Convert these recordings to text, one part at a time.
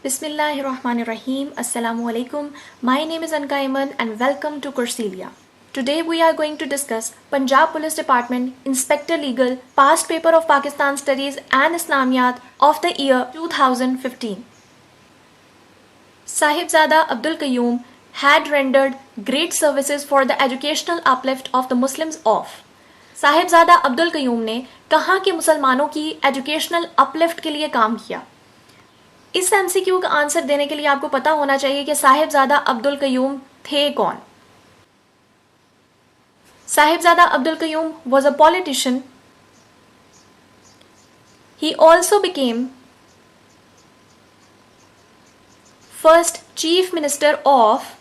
Bismillahirrahmanirrahim. Assalamu-Alaikum. My name is Mcqs and welcome to Corselia. Today we are going to discuss Punjab Police Department Inspector Legal Past Paper of Pakistan Studies and Islamiyat of the year 2015. Sahibzada Abdul Qayyum had rendered great services for the educational uplift of the Muslims of. Sahibzada Abdul Qayyum ने कहाँ के मुसलमानों की educational uplift के लिए काम किया। इस एमसीक्यू का आंसर देने के लिए आपको पता होना चाहिए कि साहिबजादा अब्दुल कयूम थे कौन। Sahibzada Abdul Qayyum was a politician. He also became first Chief Minister of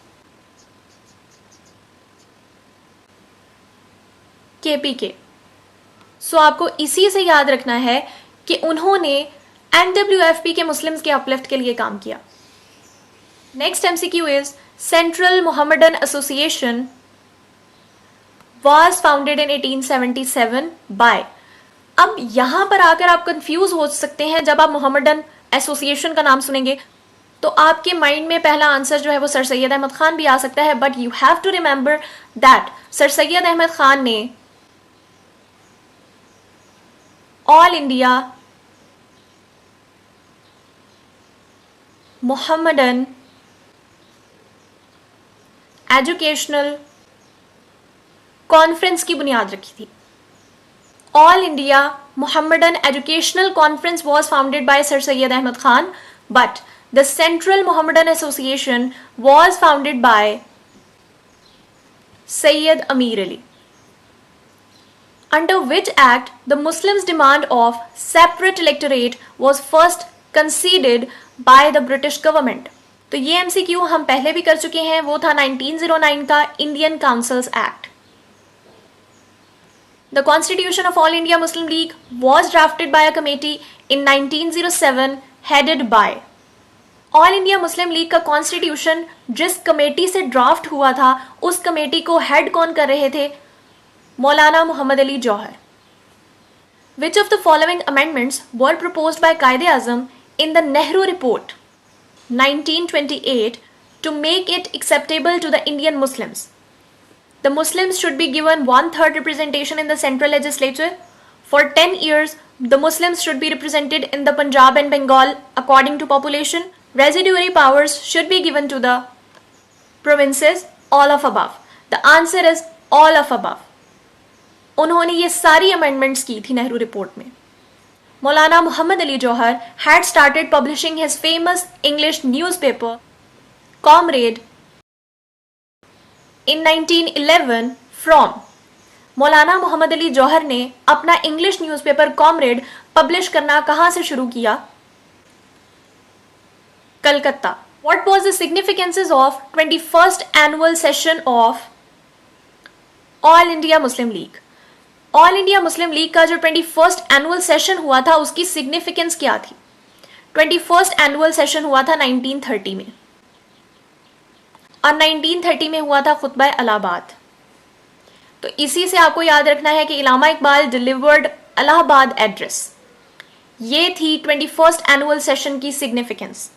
KPK. सो आपको इसी से याद रखना है कि उन्होंने NWFP के मुस्लिम्स के अपलिफ्ट के लिए काम किया। Next MCQ is central Mohammedan association was founded in 1877 by। अब यहां पर आकर आप कंफ्यूज हो सकते हैं। जब आप मोहम्मदन एसोसिएशन का नाम सुनेंगे तो आपके माइंड में पहला आंसर जो है वो सर सैयद अहमद खान भी आ सकता है, but you have to remember that sir Syed Ahmed Khan ने all India Mohammedan educational conference की बुनियाद रखी थी। All India Mohammedan educational conference was founded by sir Syed Ahmed Khan, but the central Mohammedan association was founded by Syed Ameer Ali. Under which act the Muslims' demand of separate electorate was first conceded by the British government। तो ये MCQ हम पहले भी कर चुके हैं, वो था 1909 का Indian councils act. The Constitution of All India Muslim League was drafted by a committee in 1907 headed by। All India Muslim League का कॉन्स्टिट्यूशन जिस कमेटी से ड्राफ्ट हुआ था उस कमेटी को हेड कौन कर रहे थे? मौलाना मोहम्मद अली जौहर। Which of the following amendments were proposed by Quaid-e-Azam in the Nehru Report 1928 to make it acceptable to the Indian Muslims? The Muslims should be given 1/3 representation in the central legislature. For 10 years, the Muslims should be represented in the Punjab and Bengal according to population. Residuary powers should be given to the provinces. All of above. The answer is all of above. उन्होंने ये सारी amendments की थी Nehru report में। Maulana Mohammad Ali Jauhar had started publishing his famous English newspaper Comrade in 1911 from. Maulana Mohammad Ali जौहर ने अपना English newspaper comrade publish करना कहां से शुरू किया? Calcutta. What was the significances of 21st annual session of all India Muslim league? All India Muslim League का जो 21st annual session हुआ था उसकी सिग्निफिकेंस क्या थी? 21st एनुअल सेशन हुआ था 1930 में, और 1930 में हुआ था खुतबा इलाहाबाद। तो इसी से आपको याद रखना है कि इलामा इकबाल डिलीवर्ड इलाहाबाद एड्रेस। ये थी 21st एनुअल सेशन की सिग्निफिकेंस।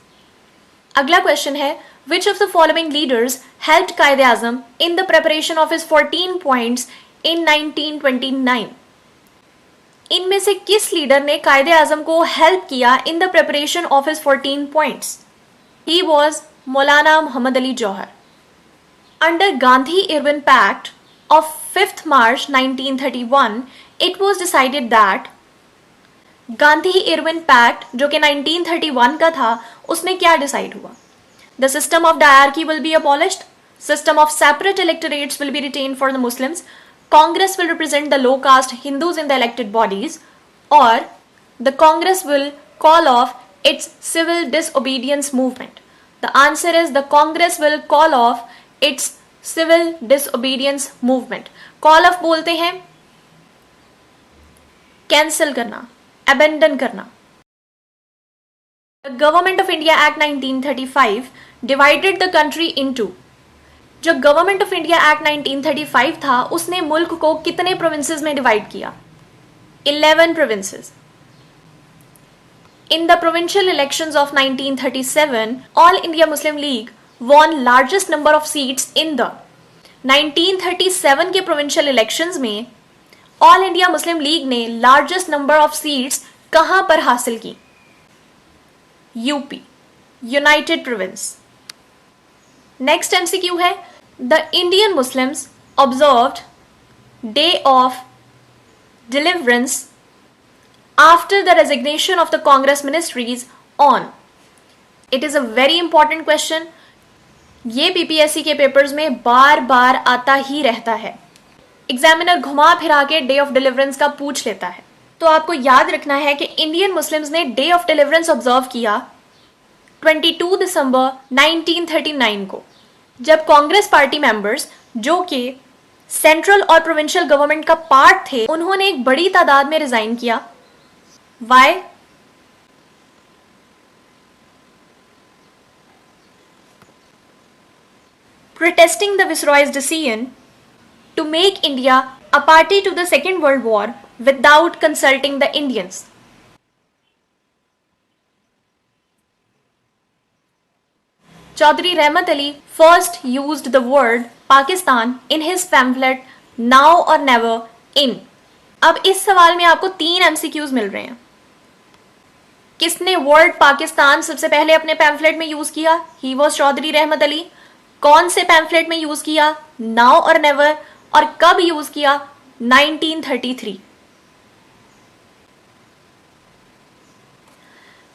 अगला क्वेश्चन है, which of the following leaders helped Quaid-e-Azam in the preparation of his 14 points in 1929? इनमें से किस लीडर ने कायदे आजम को हेल्प किया in the preparation of his 14 points? He was Maulana Mohammad Ali Jauhar. Under Gandhi Irwin pact of 5th March 1931 it was decided that Gandhi Irwin pact जो कि 1931 का था, उसमें क्या डिसाइड हुआ? The system of diarchy will be abolished. System of separate electorates will be retained for the Muslims. Congress will represent the low caste Hindus in the elected bodies. Or the Congress will call off its civil disobedience movement. The answer is the Congress will call off its civil disobedience movement. Call off बोलते हैं cancel करना, abandon करना। The Government of India Act 1935 divided the country into। जो government of India act 1935 था उसने मुल्क को कितने प्रोविंसेस में डिवाइड किया? 11 provinces. In the provincial elections of 1937, All India Muslim League won largest number of seats in the 1937 के provincial elections में All India Muslim League ने largest number of seats कहां पर हासिल की? UP, united province. Next MCQ है, the Indian Muslims observed day of deliverance after the resignation of the Congress ministries on. It is a very important question. ये PPSC के papers में बार बार आता ही रहता है। एग्जामिनर घुमा फिरा के डे ऑफ डिलीवरेंस का पूछ लेता है। तो आपको याद रखना है कि इंडियन मुस्लिम्स ने डे ऑफ डिलीवरेंस ऑब्जर्व किया 22 दिसंबर 1939 को, जब कांग्रेस पार्टी मेंबर्स जो कि सेंट्रल और प्रोविंशियल गवर्नमेंट का पार्ट थे, उन्होंने एक बड़ी तादाद में रिजाइन किया। Why? Protesting the Viceroy's decision to make India a party to the Second World War without consulting the Indians. Chaudhry Rahmat Ali first used the word Pakistan in his pamphlet Now or Never in. अब इस सवाल में आपको 3 MCQs मिल रहे हैं। किसने word Pakistan सबसे पहले अपने पैम्फलेट में यूज किया? ही वॉज चौधरी रहमत अली। कौन से पैम्फलेट में यूज किया? नाउ और नेवर। और कब यूज किया? 1933।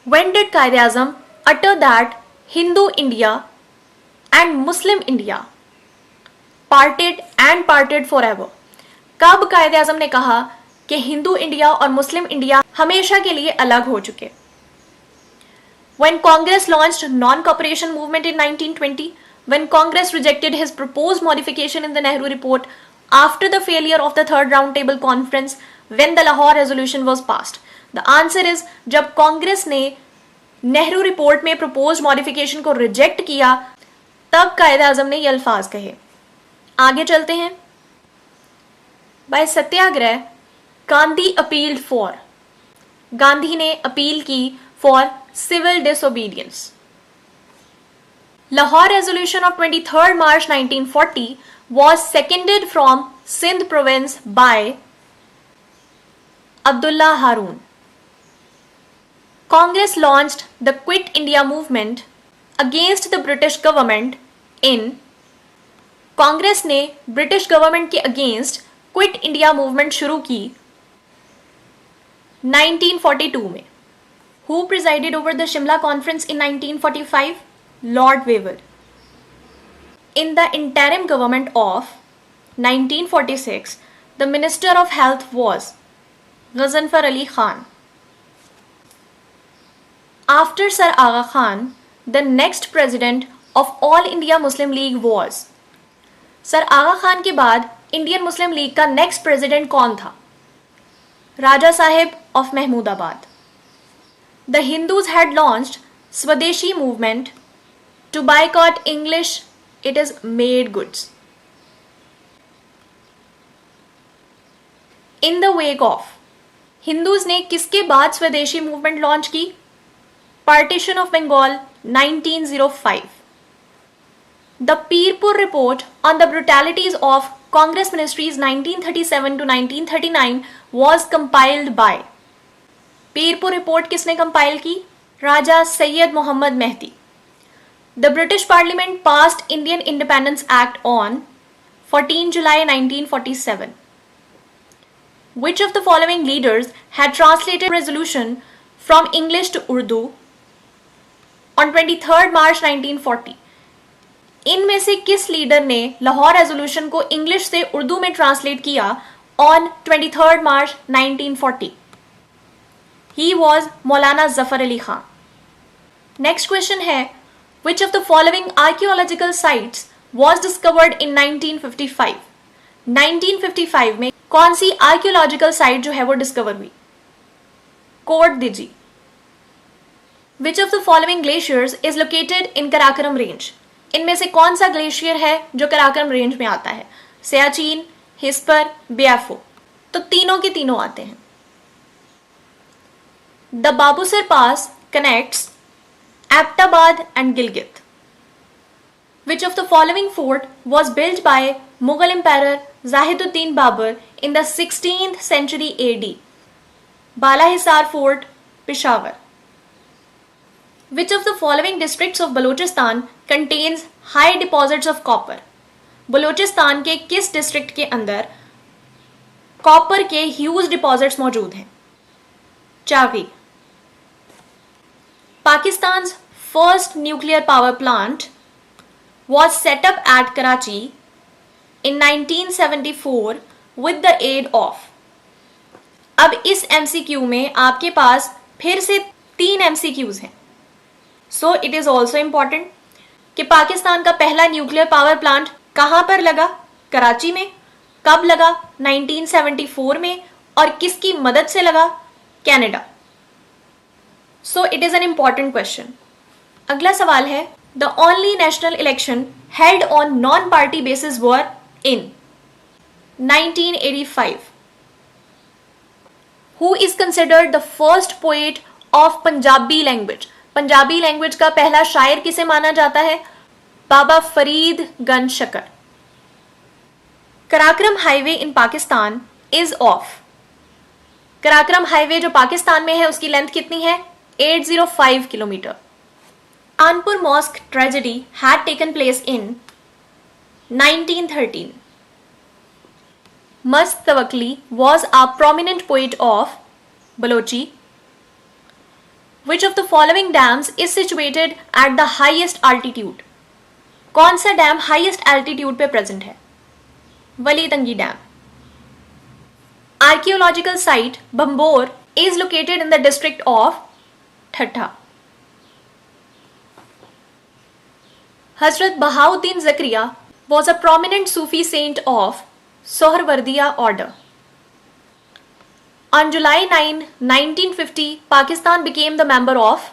When did Quaid-e-Azam utter that Hindu India and Muslim India parted and parted forever? कब कायद-ए-आज़म ने कहा कि हिंदू इंडिया और मुस्लिम इंडिया हमेशा के लिए अलग हो चुके? When Congress launched non-cooperation movement in 1920, when Congress rejected his proposed modification in the Nehru report after the failure of the third roundtable conference, when the Lahore resolution was passed, the answer is जब कांग्रेस ने Nehru report में proposed modification को reject किया, तब कायद-ए-आज़म ने ये अल्फाज कहे। आगे चलते हैं। By Satyagraha, Gandhi appealed for, Gandhi ने अपील की for civil disobedience. Lahore resolution of 23rd March 1940 was seconded from Sindh province by Abdullah Haroon. Congress launched the Quit India movement against the British government in, Congress ने British government के against quit India movement शुरू की 1942 में। Who presided over the Shimla Conference in 1945? Lord Weaver. In the interim government of 1946, the Minister of Health was Ghazanfar Ali Khan. After Sir Aga Khan, the next president of All India Muslim League was. Sir Aga Khan के बाद Indian Muslim League का next president कौन था? Raja Sahib of Mahmudabad. The Hindus had launched Swadeshi movement to boycott English, it is made goods. In the wake of, Hindus ने किसके बाद Swadeshi movement launch की? Partition of Bengal 1905. The Pirpur report on the brutalities of Congress ministries 1937 to 1939 was compiled by. Pirpur report किसने compile की? राजा Syed Mohammad Mehdi. The British Parliament passed Indian Independence Act on 14 July 1947. Which of the following leaders had translated resolution from English to Urdu on 23rd March 1940? इनमें से किस leader ने Lahore resolution को English से उर्दू में translate किया on 23rd March 1940? He was Maulana Zafar Ali Khan. Next question है, which of the following archaeological sites was discovered in 1955? 1955 में कौन सी आर्कियोलॉजिकल साइट जो है वो डिस्कवर हुई? कोट दीजिए। Which of the following glaciers is located in Karakoram range? इनमें से कौन सा ग्लेशियर है जो कराकरम रेंज में आता है? सियाचिन, हिस्पर, बियाफो। तो तीनों के तीनों आते हैं। The Babusar Pass connects Abbottabad and Gilgit. Which of the following fort was built by Mughal Emperor Zahiduddin Babur in the 16th century AD? Bala Hisar Fort, Peshawar. Which of the following districts of Balochistan contains high deposits of copper? Balochistan के किस district के अंदर copper के huge deposits मौजूद हैं? चावी. Pakistan's first nuclear power plant was set up at Karachi in 1974 with the aid of. अब इस MCQ में आपके पास फिर से 3 MCQs हैं. So it is also important कि पाकिस्तान का पहला न्यूक्लियर पावर प्लांट कहां पर लगा? कराची में. कब लगा? 1974 में. और किसकी मदद से लगा? Canada. So it is an important question. अगला सवाल है, the only national election held on non-party basis were in 1985. Who is considered the first poet of Punjabi language? Punjabi language का पहला शायर किसे माना जाता है? Baba Farid Ganj Shakar. Karakoram highway in Pakistan is of. Karakoram highway जो पाकिस्तान में है उसकी लेंथ कितनी है? 805 kilometre. Kanpur mosque tragedy had taken place in 1913. Mast Tawakli was a prominent poet of Balochi. Which of the following dams is situated at the highest altitude? कौन सा डैम हाईएस्ट एल्टीट्यूड पे present है? वली तंगी dam. Archaeological site Banbhore is located in the district of ठट्ठा. Hazrat Bahauddin Zakaria was a prominent Sufi saint of Sohrawardiya order. On July 9, 1950, Pakistan became the member of.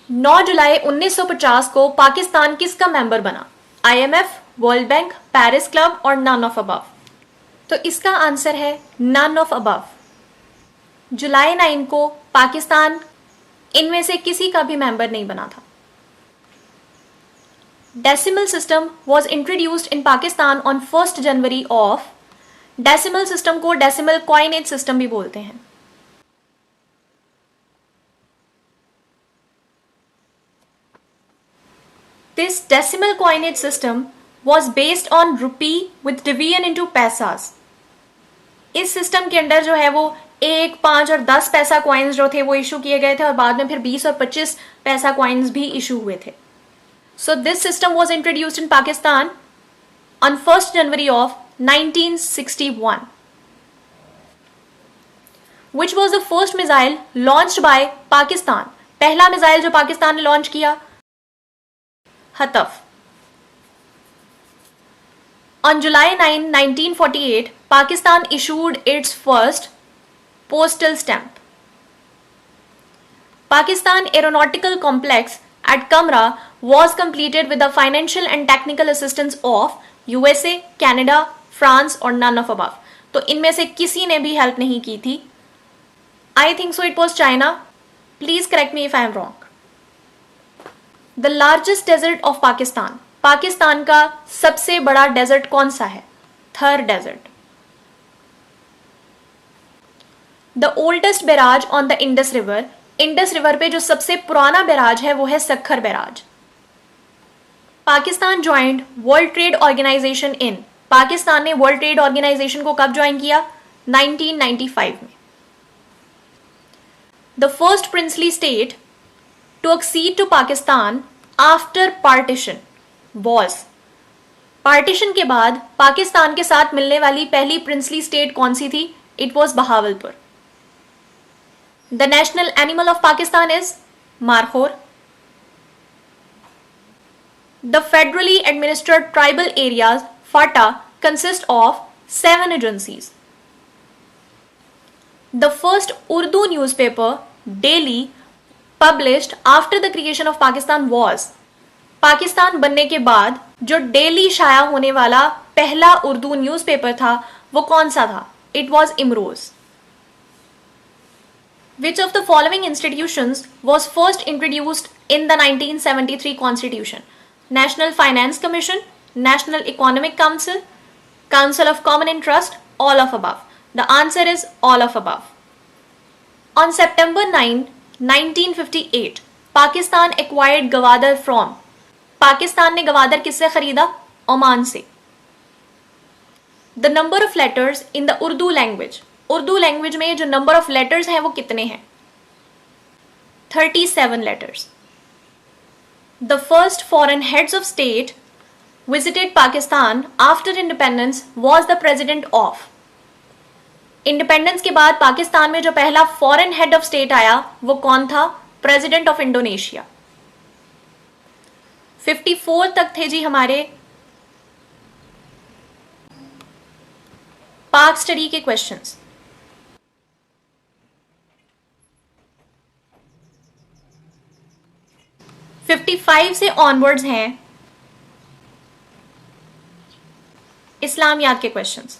9 जुलाई 1950 को पाकिस्तान किसका member बना? IMF, world bank, Paris club और none of above. तो इसका answer है none of above. जुलाई 9 को पाकिस्तान इनमें से किसी का भी मेंबर नहीं बना था. Decimal system was introduced in Pakistan on 1 January of. Decimal system को डेसिमल कॉइनेज सिस्टम भी बोलते हैं. This decimal coinage system was based on rupee with division into पैसास. इस सिस्टम के अंदर जो है वो 1, 5 और 10 पैसा कॉइन्स जो थे वो इशू किए गए थे और बाद में फिर 20 और 25 पैसा कॉइन्स भी इशू हुए थे. So this system was introduced in Pakistan on 1st January of 1961. Which was the first missile launched by Pakistan? पहला मिसाइल जो पाकिस्तान ने लॉन्च किया? हतफ. On July 9, 1948, Pakistan issued its first postal stamp. Pakistan Aeronautical Complex at Kamra was completed with the financial and technical assistance of USA, Canada, France और none of above. तो इनमें से किसी ने भी हेल्प नहीं की थी. I think so it was China. Please correct me if I am wrong. The largest desert of Pakistan. Pakistan का सबसे बड़ा डेजर्ट कौन सा है? Thar desert. The oldest barrage on the Indus River. Indus river पे जो सबसे पुराना बैराज है वो है Sukkur barrage. Pakistan joined world trade organization in. Pakistan ने वर्ल्ड ट्रेड ऑर्गेनाइजेशन को कब ज्वाइन किया? 1995 में. The first princely state to accede to Pakistan after partition was. Partition के बाद पाकिस्तान के साथ मिलने वाली पहली प्रिंसली स्टेट कौन सी थी? It was Bahawalpur. The national animal of Pakistan is markhor. The federally administered tribal areas FATA consist of 7 agencies. The first Urdu newspaper daily published after the creation of Pakistan was. Pakistan बनने के बाद जो daily शाया होने वाला पहला Urdu newspaper था वो कौन सा था? It was Imroz. Which of the following institutions was first introduced in the 1973 Constitution? National Finance Commission, National Economic Council, Council of Common Interest, all of above. The answer is all of above. On September 9, 1958, Pakistan acquired Gwadar from. Pakistan ने गवादर किससे खरीदा? Oman से. The number of letters in the Urdu language. Urdu language में जो number of letters हैं वो कितने हैं? 37 letters. The first foreign heads of state visited Pakistan after independence was the president of. Independence के बाद पाकिस्तान में जो पहला फॉरेन हेड ऑफ स्टेट आया वो कौन था? President of Indonesia. 54 तक थे जी हमारे पाक स्टडी के क्वेश्चंस. 55 से ऑनवर्ड्स हैं इस्लामियात के questions.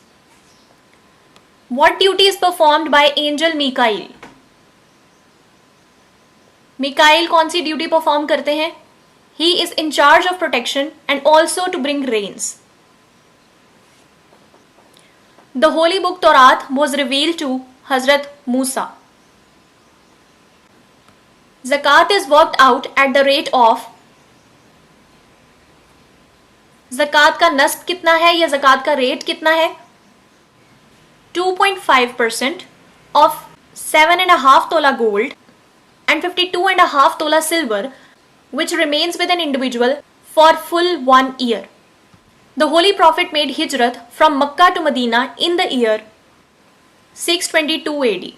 What duty is performed by angel Mikail? Mikail कौन सी ड्यूटी परफॉर्म करते हैं? He is in charge of protection and also to bring rains. The holy book Torah was revealed to Hazrat Musa. Zakat is worked out at the rate of. ज़कात का नस्ब कितना है या ज़कात का रेट कितना है? 2.5% of 7.5 tola gold and 52.5 tola silver, which remains with an individual for full 1 year. The Holy Prophet made hijrat from Makkah to Medina in the year 622 AD.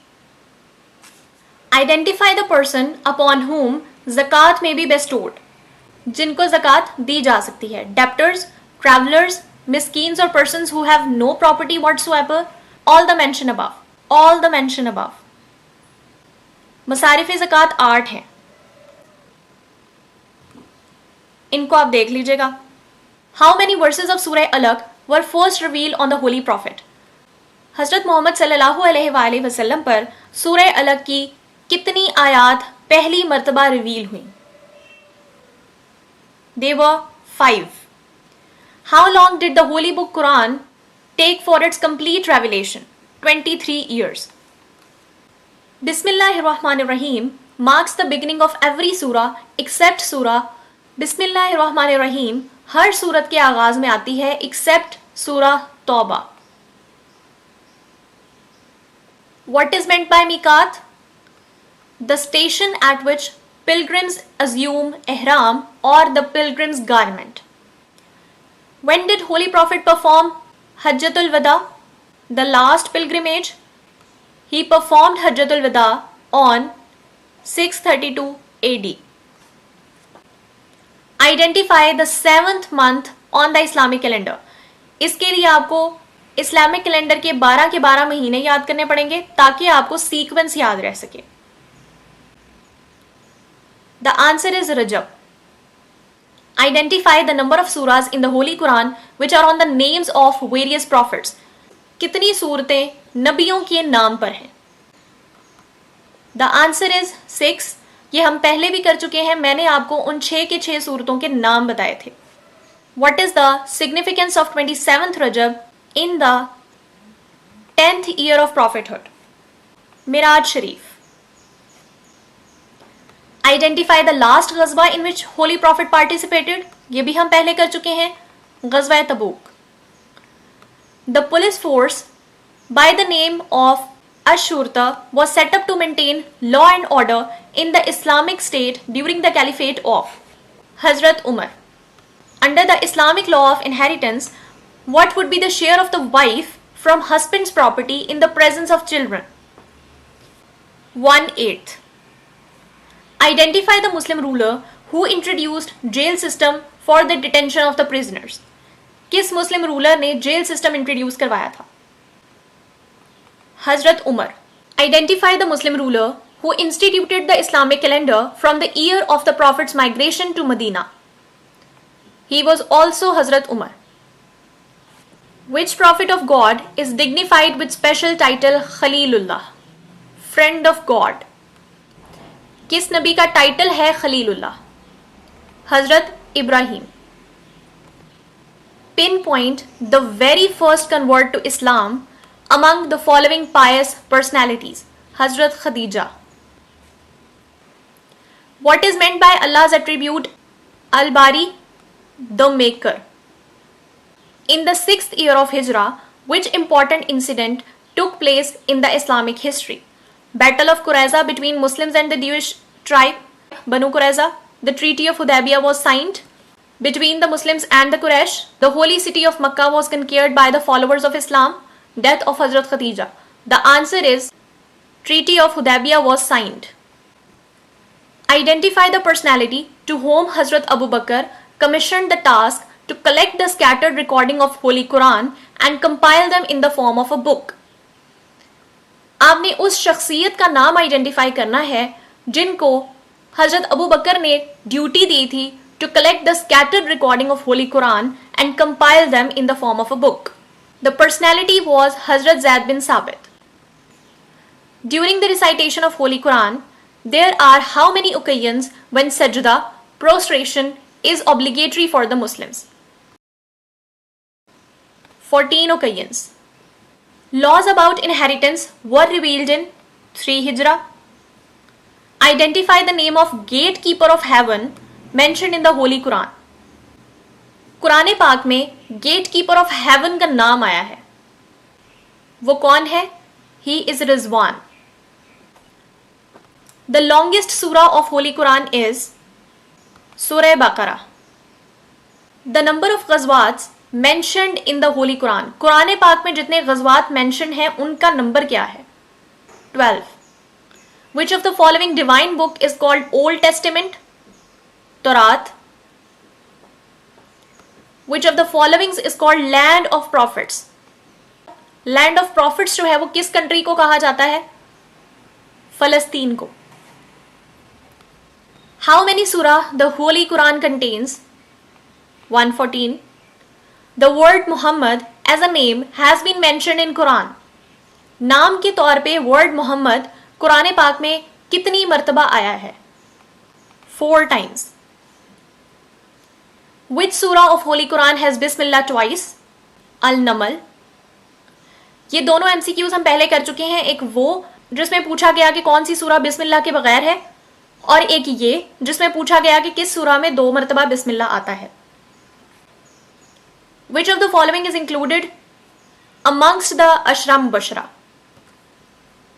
Identify the person upon whom zakat may be bestowed. जिनको ज़कात दी जा सकती है. Debtors, travelers, miskins or persons who have no property whatsoever. All the mention above. All the mention above. मसारिफ ज़कात 8 हैं. इनको आप देख लीजिएगा. How many verses of Surah Alaq were first revealed on the Holy Prophet? हज़रत मोहम्मद सल्लल्लाहु अलैहि वसल्लम पर सूरह अलग की कितनी आयात पहली मर्तबा रिवील हुई? They were 5. How long did the Holy Book Quran take for its complete revelation? 23 years. Bismillahir-Rahmanir-Rahim marks the beginning of every surah except surah. Bismillahir-Rahmanir-Rahim हर सूरत के आगाज में आती है except surah तौबा. What is meant by miqat? The station at which pilgrims assume ihram or the pilgrim's garment. When did Holy Prophet perform Hajjatul Wada, the last pilgrimage? He performed Hajjatul Wada on 632 AD. Identify the 7th month on the Islamic calendar. इसके लिए आपको Islamic calendar के 12 महीने याद करने पड़ेंगे ताकि आपको सीक्वेंस याद रह सके. The answer is Rajab. Identify the number of surahs in the Holy Quran which are on the names of various prophets. कितनी सूरतें नबियों के नाम पर हैं? The answer is 6. ये हम पहले भी कर चुके हैं. मैंने आपको उन 6 के 6 सूरतों के नाम बताए थे. What is the significance of 27th Rajab in the 10th year of prophethood? Miraj Sharif. Identify the last ghazwa in which Holy Prophet participated. ये भी हम पहले कर चुके हैं. ghazwa Tabuk. The police force by the name of Ash-Shurta was set up to maintain law and order in the Islamic state during the caliphate of Hazrat Umar. Under the Islamic law of inheritance, what would be the share of the wife from husband's property in the presence of children? 1/8. Identify the Muslim ruler who introduced jail system for the detention of the prisoners. किस मुस्लिम ruler ने jail system introduce करवाया था? हजरत Umar. Identify the Muslim ruler who instituted the Islamic calendar from the year of the Prophet's migration to Medina. He was also Hazrat Umar. Which prophet of God is dignified with special title Khalilullah? Friend of God. किस नबी का title है खलीलुल्लाह? हजरत Ibrahim. Pinpoint the very first convert to Islam among the following pious personalities. Hazrat Khadija. What is meant by Allah's attribute Al-Bari, the Maker? In the 6th year of Hijrah, which important incident took place in the Islamic history? Battle of Qurayza between Muslims and the Jewish tribe Banu Qurayza. The Treaty of Hudaybiyah was signed between the Muslims and the Quraysh. The holy city of Makkah was conquered by the followers of Islam. Death of Hazrat Khadija. The answer is Treaty of Hudaybiyah was signed. Identify the personality to whom Hazrat Abu Bakr commissioned the task to collect the scattered recording of Holy Quran and compile them in the form of a book. आपने उस शख्सियत का नाम identify करना है जिनको हजरत अबू बकर ने duty दी थी to collect the scattered recording of Holy Quran and compile them in the form of a book. The personality was Hazrat Zaid bin Sabit. During the recitation of Holy Quran, there are how many occasions when sajda, prostration, is obligatory for the Muslims? 14 occasions. Laws about inheritance were revealed in 3 Hijrah. Identify the name of gatekeeper of heaven mentioned in the Holy Quran. Quran पाक में gatekeeper of haven का नाम आया है, वो कौन है? He is Rizwan. The longest surah of holy Quran is surah Baqarah. The number of गज़वात mentioned in the holy Quran, Quran पाक में जितने गज़वात मेंशन हैं उनका नंबर क्या है? 12. Which of the following divine book is called Old Testament? Torah. Which of the following is called Land of Prophets? Land of Prophets जो है वो किस कंट्री को कहा जाता है? फलस्तीन को। How many surah the Holy Quran contains? 114. The word Muhammad as a name has been mentioned in Quran. नाम के तौर पे word मोहम्मद कुरान पाक में कितनी मर्तबा आया है? 4 times. Which surah of Holy Quran has Bismillah twice? Al-Naml. ये दोनों MCQs हम पहले कर चुके हैं, एक वो जिसमें पूछा गया कि कौन सी सूरा बिस्मिल्लाह के बगैर है, और एक ये जिसमें पूछा गया कि किस सूरा में 2 मर्तबा बिस्मिल्लाह आता है। Which of the following is included amongst the Ashara Mubashra?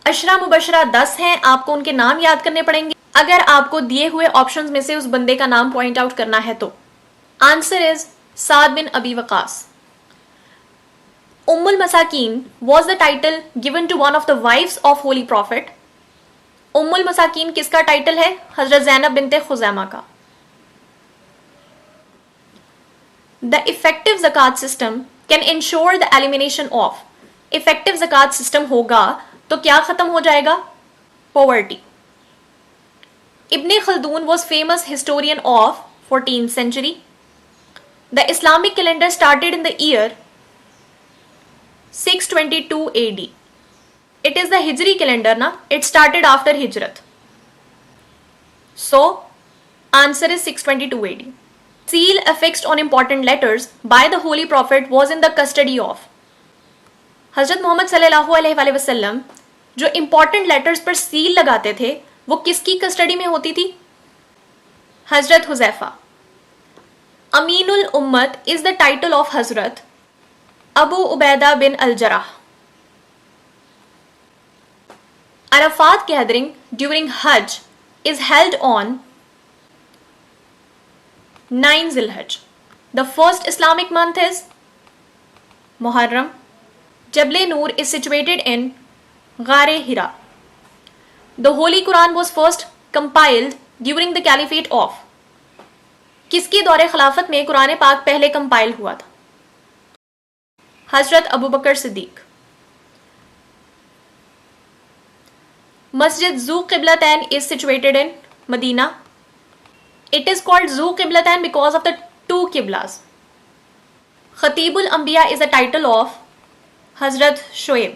Ashara Mubashra 10 हैं, आपको उनके नाम याद करने पड़ेंगे अगर आपको दिए हुए ऑप्शंस में से उस बंदे का नाम पॉइंट आउट करना है तो। Answer is Saad bin Abi Waqqas. उम्मुल मसाकीन was the title given to one of the wives of Holy Prophet. उम्मुल मसाकीन किसका टाइटल है? हजरत ज़ैनब बिनते खुज़ैमा का। The effective zakat system can ensure the elimination of. Effective ज़कात system होगा तो क्या खत्म हो जाएगा? Poverty. Ibn Khaldun was famous historian of 14th century. The Islamic calendar started in the year 622 AD. It is the Hijri calendar na? It started after Hijrat. So, answer is 622 AD. Seal affixed on important letters by the Holy Prophet was in the custody of. हजरत मोहम्मद सल्लल्लाहु अलैहि वसल्लम जो important letters पर seal लगाते थे वो किसकी custody में होती थी? हजरत हुज़ैफा। अमीनुल उम्मत is the title of Hazrat Abu Ubaida bin Al जराह। Arfat gathering during हज is held on 9 Zilhaj. The first Islamic month is Muharram. Jabal Noor is situated in Ghar Hira. The Holy Quran was first compiled during the Caliphate of. किसके दौरे खिलाफत में कुरान पाक पहले compile हुआ था? हजरत अबू बकर सिद्दीक। मस्जिद zoo क़िबलतैन is situated in Medina. It is called Zu Qiblatain because of the 2 Qiblas. Khatibul Anbiya is a title of Hazrat Shoaib.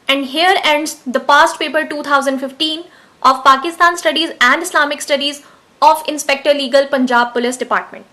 And here ends the past paper 2015 of Pakistan Studies and Islamic Studies of Inspector Legal, Punjab Police Department.